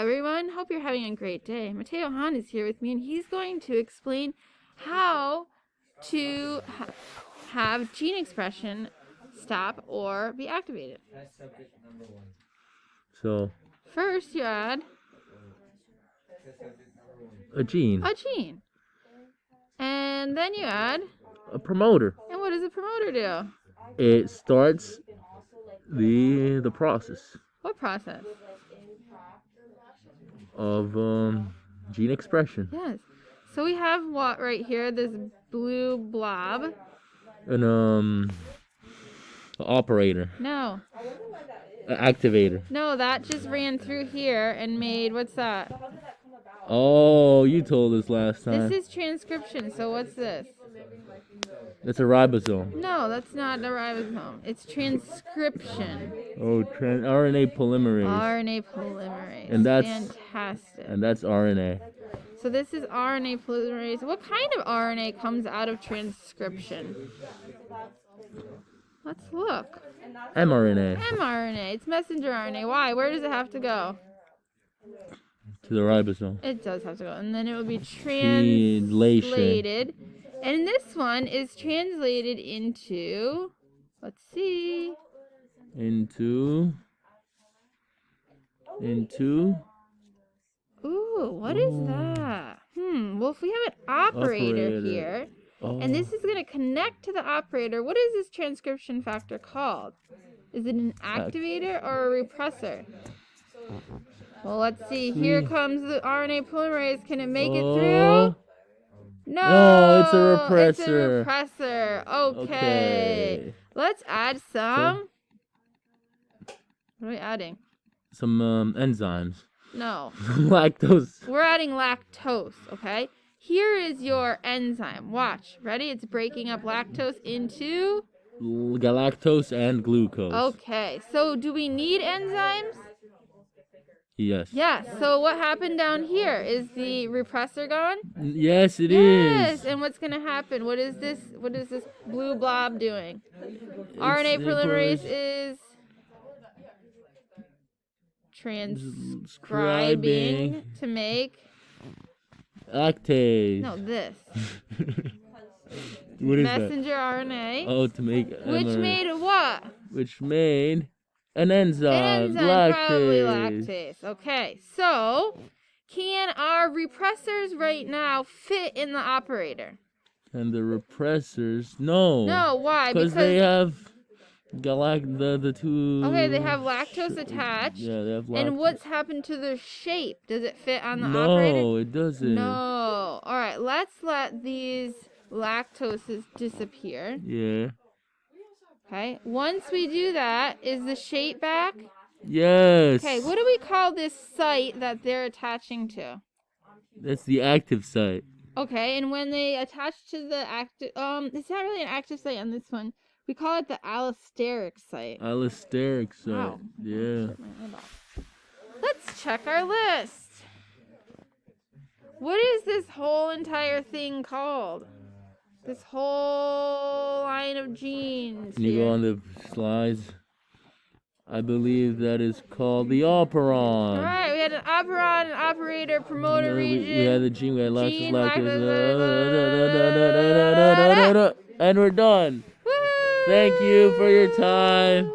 everyone. Hope you're having a great day. Mateo Han is here with me, and he's going to explain how to have gene expression stop or be activated. So, First, you add a gene, and then you add a promoter. And what does a promoter do? It starts the process What process? of gene expression. Yes. So we have what right here? This blue blob. An operator. No. An activator. No, that just ran through here and made, what's that? Oh, you told us last time. This is transcription, so what's this? It's a ribosome. No, that's not a ribosome. It's transcription. Oh, RNA polymerase. RNA polymerase. And that's fantastic. And that's RNA. So this is RNA polymerase. What kind of RNA comes out of transcription? Let's look. mRNA. mRNA. It's messenger RNA. Why? Where does it have to go? To the ribosome. It does have to go. And then it will be translated. And this one is translated into, let's see. Into. Ooh, what is that? Well, if we have an operator here, and this is going to connect to the operator, what is this transcription factor called? Is it an activator or a repressor? Well, let's see. Here comes the RNA polymerase. Can it make it through? No, it's a repressor. It's a repressor. Okay. Let's add some. What are we adding? Some enzymes. No. Lactose. We're adding lactose, okay? Here is your enzyme. Watch. Ready? It's breaking up lactose into galactose and glucose. Okay. So do we need enzymes? Yes. Yes. So what happened down here? Is the repressor gone? Yes, it is. Yes. And what's going to happen? What is this blue blob doing? RNA polymerase is transcribing to make lactase. No, this. What is messenger RNA. Oh, to make which made what? Which made an enzyme. An enzyme, lactase. probably lactase. Okay, so can our repressors right now fit in the operator? And the repressors, no. No, why? Because they have the two. Okay, they have lactose attached. Yeah, they have lactose. And what's happened to their shape? Does it fit on the operator? No, it doesn't. No. All right, let's let these lactoses disappear. Yeah. Okay, once we do that, is the shape back? Yes. Okay, what do we call this site that they're attaching to? That's the active site. Okay, and when they attach to the active, it's not really an active site on this one. We call it the allosteric site. Allosteric site. Wow. Yeah. Let's check our list. What is this whole entire thing called? This whole line of genes. Can you go on the slides? I believe that is called the operon. All right, we had an operon, an operator, promoter region. We had the gene, we had lactose, and we're done. Woo! Thank you for your time.